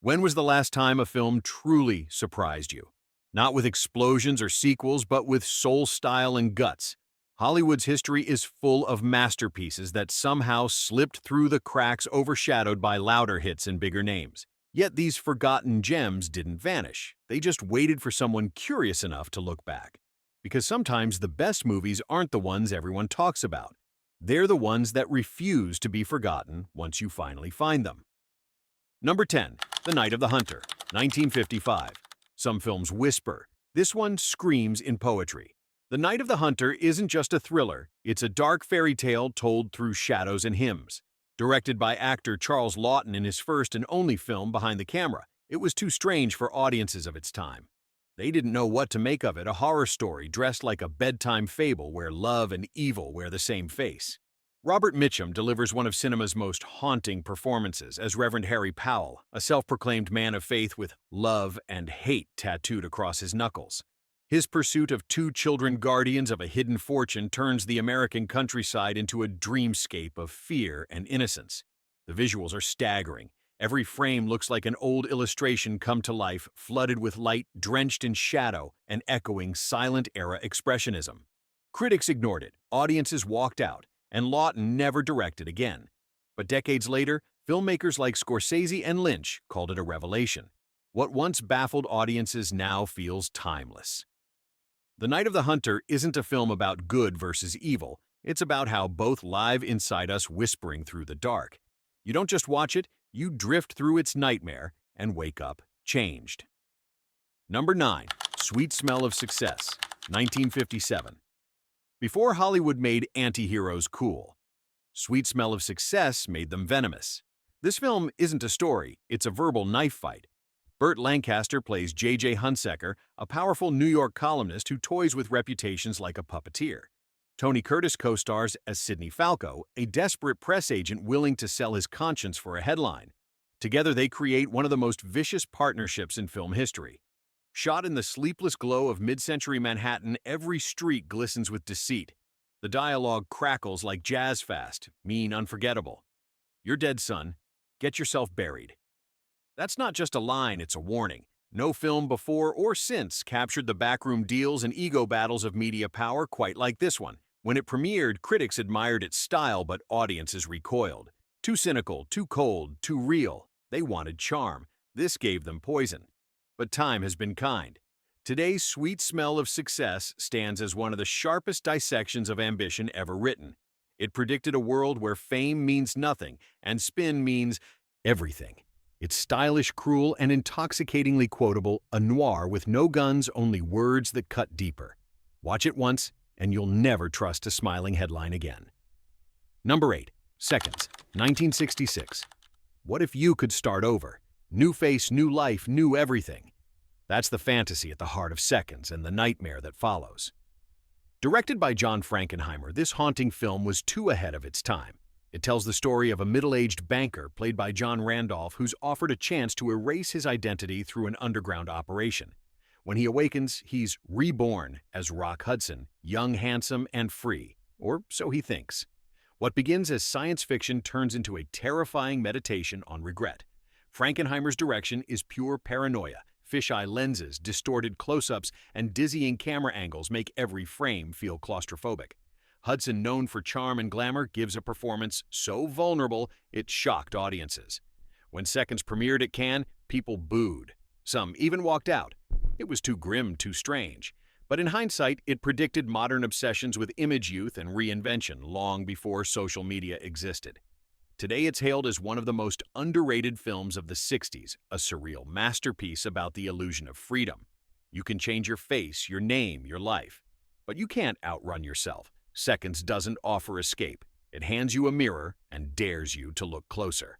When was the last time a film truly surprised you? Not with explosions or sequels, but with soul, style, and guts. Hollywood's history is full of masterpieces that somehow slipped through the cracks overshadowed by louder hits and bigger names. Yet these forgotten gems didn't vanish. They just waited for someone curious enough to look back. Because sometimes the best movies aren't the ones everyone talks about. They're the ones that refuse to be forgotten once you finally find them. Number 10. The Night of the Hunter, 1955. Some films whisper. This one screams in poetry. The Night of the Hunter isn't just a thriller, it's a dark fairy tale told through shadows and hymns. Directed by actor Charles Laughton in his first and only film behind the camera, it was too strange for audiences of its time. They didn't know what to make of it, a horror story dressed like a bedtime fable where love and evil wear the same face. Robert Mitchum delivers one of cinema's most haunting performances as Reverend Harry Powell, a self-proclaimed man of faith with love and hate tattooed across his knuckles. His pursuit of two children guardians of a hidden fortune turns the American countryside into a dreamscape of fear and innocence. The visuals are staggering. Every frame looks like an old illustration come to life, flooded with light, drenched in shadow, and echoing silent-era expressionism. Critics ignored it, audiences walked out, and Laughton never directed again. But decades later, filmmakers like Scorsese and Lynch called it a revelation. What once baffled audiences now feels timeless. The Night of the Hunter isn't a film about good versus evil, it's about how both live inside us whispering through the dark. You don't just watch it, you drift through its nightmare and wake up changed. Number 9. Sweet Smell of Success, 1957. Before Hollywood made anti-heroes cool, Sweet Smell of Success made them venomous. This film isn't a story, it's a verbal knife fight. Burt Lancaster plays J.J. Hunsaker, a powerful New York columnist who toys with reputations like a puppeteer. Tony Curtis co-stars as Sidney Falco, a desperate press agent willing to sell his conscience for a headline. Together they create one of the most vicious partnerships in film history. Shot in the sleepless glow of mid-century Manhattan, every street glistens with deceit. The dialogue crackles like jazz fast, mean, unforgettable. "You're dead, son. Get yourself buried." That's not just a line, it's a warning. No film before or since captured the backroom deals and ego battles of media power quite like this one. When it premiered, critics admired its style, but audiences recoiled. Too cynical, too cold, too real. They wanted charm. This gave them poison. But time has been kind. Today's Sweet Smell of Success stands as one of the sharpest dissections of ambition ever written. It predicted a world where fame means nothing and spin means everything. It's stylish, cruel, and intoxicatingly quotable, a noir with no guns, only words that cut deeper. Watch it once, and you'll never trust a smiling headline again. Number 8. Seconds, 1966. What if you could start over? New face, new life, new everything. That's the fantasy at the heart of Seconds and the nightmare that follows. Directed by John Frankenheimer, this haunting film was too ahead of its time. It tells the story of a middle-aged banker played by John Randolph who's offered a chance to erase his identity through an underground operation. When he awakens, he's reborn as Rock Hudson, young, handsome, and free, or so he thinks. What begins as science fiction turns into a terrifying meditation on regret. Frankenheimer's direction is pure paranoia. Fisheye lenses, distorted close-ups, and dizzying camera angles make every frame feel claustrophobic. Hudson, known for charm and glamour, gives a performance so vulnerable it shocked audiences. When Seconds premiered at Cannes, people booed. Some even walked out. It was too grim, too strange. But in hindsight, it predicted modern obsessions with image youth and reinvention long before social media existed. Today it's hailed as one of the most underrated films of the 60s, a surreal masterpiece about the illusion of freedom. You can change your face, your name, your life. But you can't outrun yourself. Seconds doesn't offer escape. It hands you a mirror and dares you to look closer.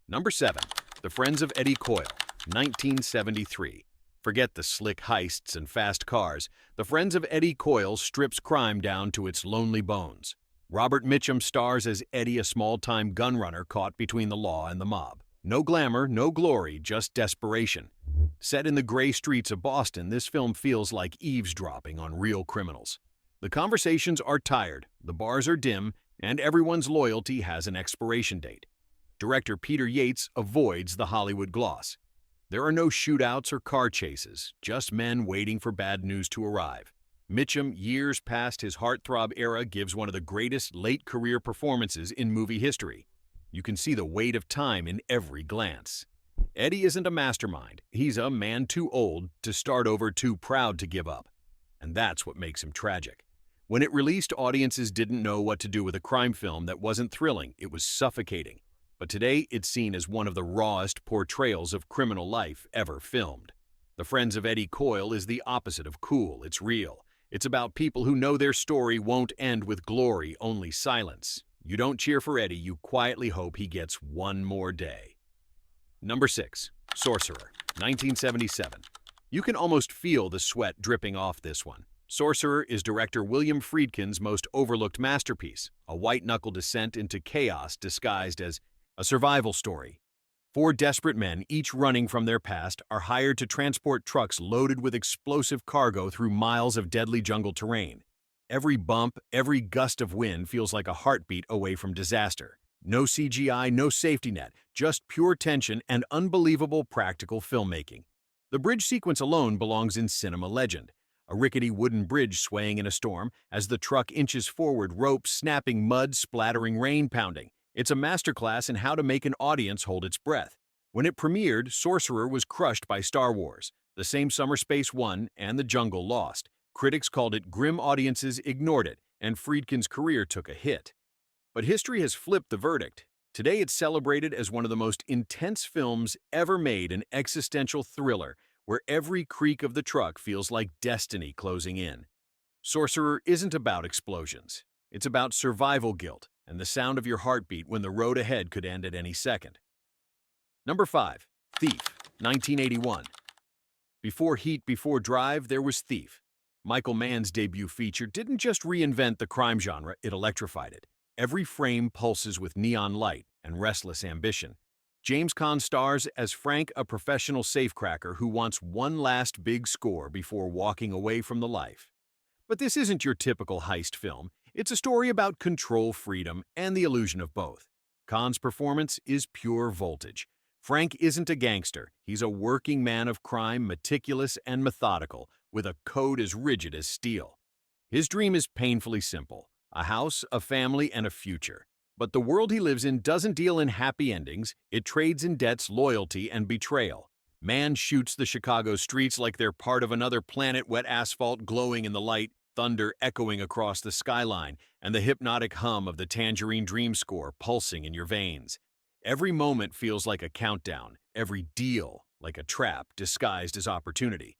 Number 7. The Friends of Eddie Coyle, 1973. Forget the slick heists and fast cars. The Friends of Eddie Coyle strips crime down to its lonely bones. Robert Mitchum stars as Eddie, a small-time gun runner caught between the law and the mob. No glamour, no glory, just desperation. Set in the gray streets of Boston, this film feels like eavesdropping on real criminals. The conversations are tired, the bars are dim, and everyone's loyalty has an expiration date. Director Peter Yates avoids the Hollywood gloss. There are no shootouts or car chases, just men waiting for bad news to arrive. Mitchum, years past his heartthrob era, gives one of the greatest late-career performances in movie history. You can see the weight of time in every glance. Eddie isn't a mastermind. He's a man too old to start over, too proud to give up. And that's what makes him tragic. When it released, audiences didn't know what to do with a crime film that wasn't thrilling. It was suffocating. But today, it's seen as one of the rawest portrayals of criminal life ever filmed. The Friends of Eddie Coyle is the opposite of cool. It's real. It's about people who know their story won't end with glory, only silence. You don't cheer for Eddie, you quietly hope he gets one more day. Number 6. Sorcerer, 1977. You can almost feel the sweat dripping off this one. Sorcerer is director William Friedkin's most overlooked masterpiece, a white-knuckle descent into chaos disguised as a survival story. 4 desperate men, each running from their past, are hired to transport trucks loaded with explosive cargo through miles of deadly jungle terrain. Every bump, every gust of wind feels like a heartbeat away from disaster. No CGI, no safety net, just pure tension and unbelievable practical filmmaking. The bridge sequence alone belongs in cinema legend. A rickety wooden bridge swaying in a storm, as the truck inches forward, ropes snapping, mud splattering, rain pounding. It's a masterclass in how to make an audience hold its breath. When it premiered, Sorcerer was crushed by Star Wars, the same summer Space won, and The Jungle lost. Critics called it grim, audiences ignored it, and Friedkin's career took a hit. But history has flipped the verdict. Today it's celebrated as one of the most intense films ever made, an existential thriller where every creak of the truck feels like destiny closing in. Sorcerer isn't about explosions. It's about survival guilt and the sound of your heartbeat when the road ahead could end at any second. Number 5. Thief, 1981. Before Heat, before Drive, there was Thief. Michael Mann's debut feature didn't just reinvent the crime genre, it electrified it. Every frame pulses with neon light and restless ambition. James Caan stars as Frank, a professional safecracker who wants one last big score before walking away from the life. But this isn't your typical heist film. It's a story about control, freedom, and the illusion of both. Caan's performance is pure voltage. Frank isn't a gangster. He's a working man of crime, meticulous and methodical, with a code as rigid as steel. His dream is painfully simple: a house, a family, and a future. But the world he lives in doesn't deal in happy endings. It trades in debts, loyalty, and betrayal. Mann shoots the Chicago streets like they're part of another planet, wet asphalt glowing in the light, thunder echoing across the skyline, and the hypnotic hum of the Tangerine Dream score pulsing in your veins. Every moment feels like a countdown, every deal like a trap disguised as opportunity.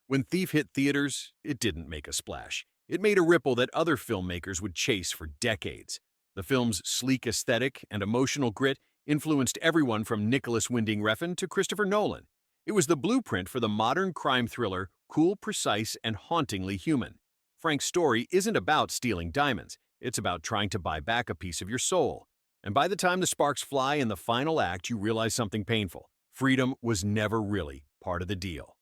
When Thief hit theaters, it didn't make a splash. It made a ripple that other filmmakers would chase for decades. The film's sleek aesthetic and emotional grit influenced everyone from Nicholas Winding Refn to Christopher Nolan. It was the blueprint for the modern crime thriller, cool, precise, and hauntingly human. Frank's story isn't about stealing diamonds. It's about trying to buy back a piece of your soul. And by the time the sparks fly in the final act, you realize something painful. Freedom was never really part of the deal.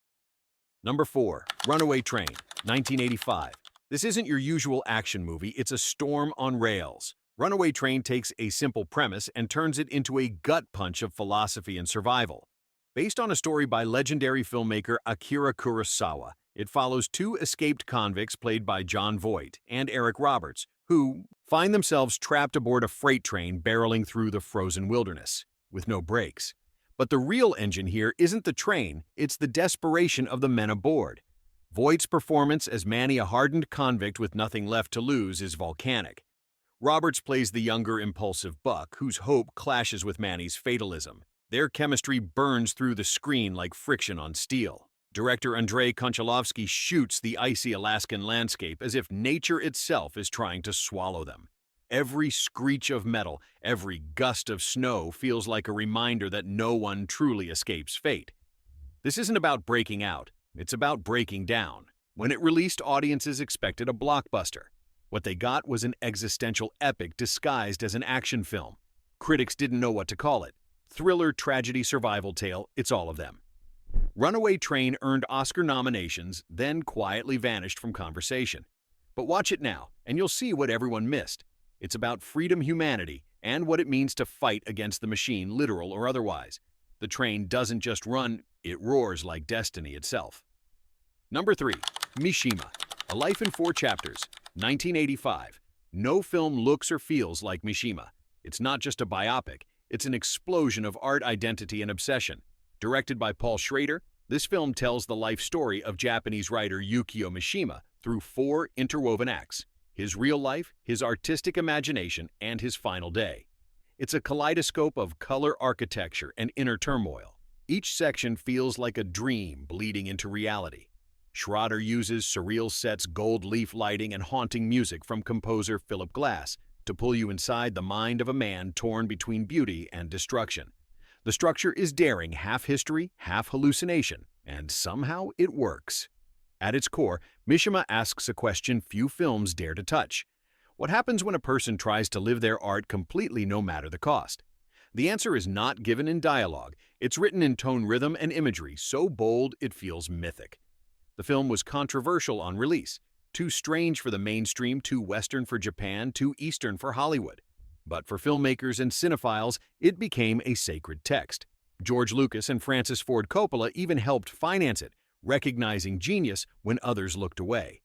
Number 4. Runaway Train, 1985. This isn't your usual action movie, it's a storm on rails. Runaway Train takes a simple premise and turns it into a gut punch of philosophy and survival. Based on a story by legendary filmmaker Akira Kurosawa, it follows 2 escaped convicts played by Jon Voight and Eric Roberts, who find themselves trapped aboard a freight train barreling through the frozen wilderness, with no brakes. But the real engine here isn't the train, it's the desperation of the men aboard. Voight's performance as Manny, a hardened convict with nothing left to lose, is volcanic. Roberts plays the younger, impulsive Buck, whose hope clashes with Manny's fatalism. Their chemistry burns through the screen like friction on steel. Director Andrei Konchalovsky shoots the icy Alaskan landscape as if nature itself is trying to swallow them. Every screech of metal, every gust of snow feels like a reminder that no one truly escapes fate. This isn't about breaking out, it's about breaking down. When it released, audiences expected a blockbuster. What they got was an existential epic disguised as an action film. Critics didn't know what to call it. Thriller, tragedy, survival tale, it's all of them. Runaway Train earned Oscar nominations, then quietly vanished from conversation. But watch it now, and you'll see what everyone missed. It's about freedom, humanity, and what it means to fight against the machine, literal or otherwise. The train doesn't just run, It roars like destiny itself. Number 3. Mishima, A Life in Four Chapters, 1985. No film looks or feels like Mishima. It's not just a biopic, it's an explosion of art identity and obsession. Directed by Paul Schrader, this film tells the life story of Japanese writer Yukio Mishima through 4 interwoven acts: his real life, his artistic imagination, and his final day. It's a kaleidoscope of color architecture and inner turmoil. Each section feels like a dream bleeding into reality. Schrader uses surreal sets, gold leaf lighting, and haunting music from composer Philip Glass to pull you inside the mind of a man torn between beauty and destruction. The structure is daring, half history, half hallucination, and somehow it works. At its core, Mishima asks a question few films dare to touch. What happens when a person tries to live their art completely no matter the cost? The answer is not given in dialogue. It's written in tone, rhythm, and imagery so bold it feels mythic. The film was controversial on release. Too strange for the mainstream, too Western for Japan, too Eastern for Hollywood. But for filmmakers and cinephiles, it became a sacred text. George Lucas and Francis Ford Coppola even helped finance it, recognizing genius when others looked away.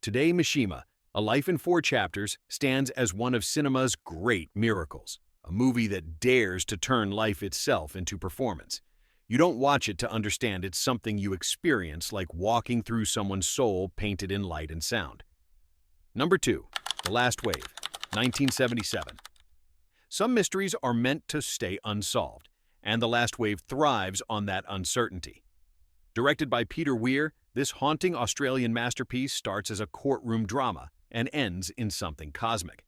Today, Mishima, A Life in Four Chapters, stands as one of cinema's great miracles, a movie that dares to turn life itself into performance. You don't watch it to understand, it's something you experience, like walking through someone's soul painted in light and sound. Number 2. The Last Wave, 1977. Some mysteries are meant to stay unsolved, and The Last Wave thrives on that uncertainty. Directed by Peter Weir, this haunting Australian masterpiece starts as a courtroom drama and ends in something cosmic.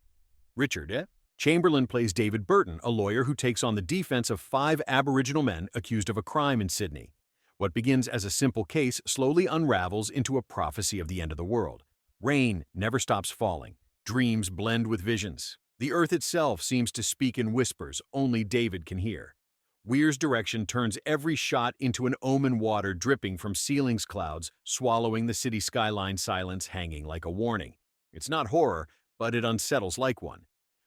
Richard Chamberlain plays David Burton, a lawyer who takes on the defense of 5 Aboriginal men accused of a crime in Sydney. What begins as a simple case slowly unravels into a prophecy of the end of the world. Rain never stops falling. Dreams blend with visions. The earth itself seems to speak in whispers only David can hear. Weir's direction turns every shot into an omen, water dripping from ceilings, clouds swallowing the city skyline, silence hanging like a warning. It's not horror, but it unsettles like one.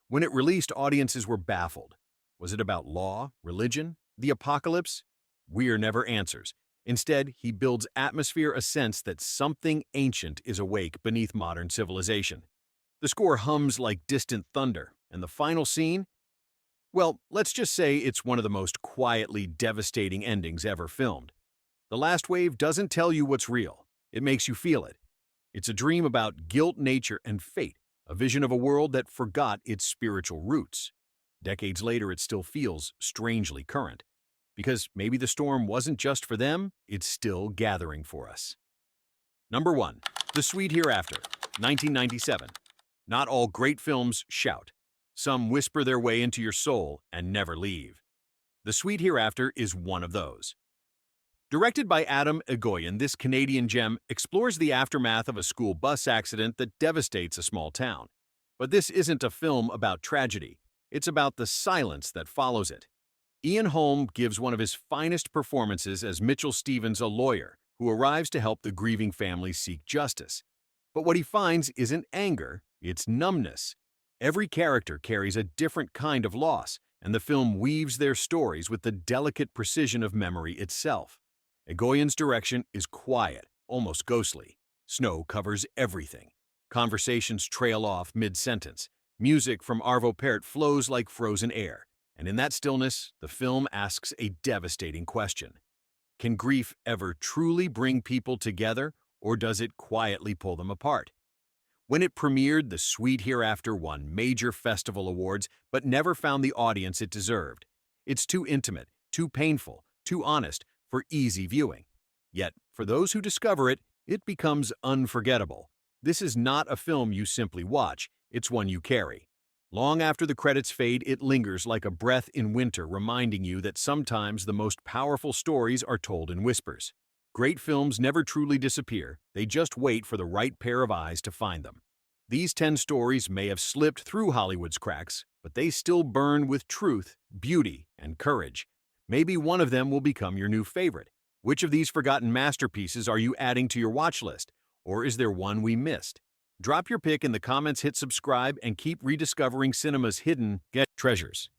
When it released, audiences were baffled. Was it about law, religion, the apocalypse? Weir never answers. Instead, he builds atmosphere, a sense that something ancient is awake beneath modern civilization. The score hums like distant thunder, and the final scene? Well, let's just say it's one of the most quietly devastating endings ever filmed. The Last Wave doesn't tell you what's real. It makes you feel it. It's a dream about guilt, nature, and fate, a vision of a world that forgot its spiritual roots. Decades later, it still feels strangely current. Because maybe the storm wasn't just for them, it's still gathering for us. Number 1. The Sweet Hereafter, 1997. Not all great films shout. Some whisper their way into your soul and never leave. The Sweet Hereafter is one of those. Directed by Adam Egoyan, this Canadian gem explores the aftermath of a school bus accident that devastates a small town. But this isn't a film about tragedy. It's about the silence that follows it. Ian Holm gives one of his finest performances as Mitchell Stevens, a lawyer who arrives to help the grieving family seek justice. But what he finds isn't anger, it's numbness. Every character carries a different kind of loss, and the film weaves their stories with the delicate precision of memory itself. Egoyan's direction is quiet, almost ghostly. Snow covers everything. Conversations trail off mid-sentence. Music from Arvo Pärt flows like frozen air. And in that stillness, the film asks a devastating question. Can grief ever truly bring people together, or does it quietly pull them apart? When it premiered, The Sweet Hereafter won major festival awards, but never found the audience it deserved. It's too intimate, too painful, too honest for easy viewing. Yet, for those who discover it, it becomes unforgettable. This is not a film you simply watch, it's one you carry. Long after the credits fade, it lingers like a breath in winter, reminding you that sometimes the most powerful stories are told in whispers. Great films never truly disappear, they just wait for the right pair of eyes to find them. These 10 stories may have slipped through Hollywood's cracks, but they still burn with truth, beauty, and courage. Maybe one of them will become your new favorite. Which of these forgotten masterpieces are you adding to your watch list? Or is there one we missed? Drop your pick in the comments, hit subscribe, and keep rediscovering cinema's hidden treasures.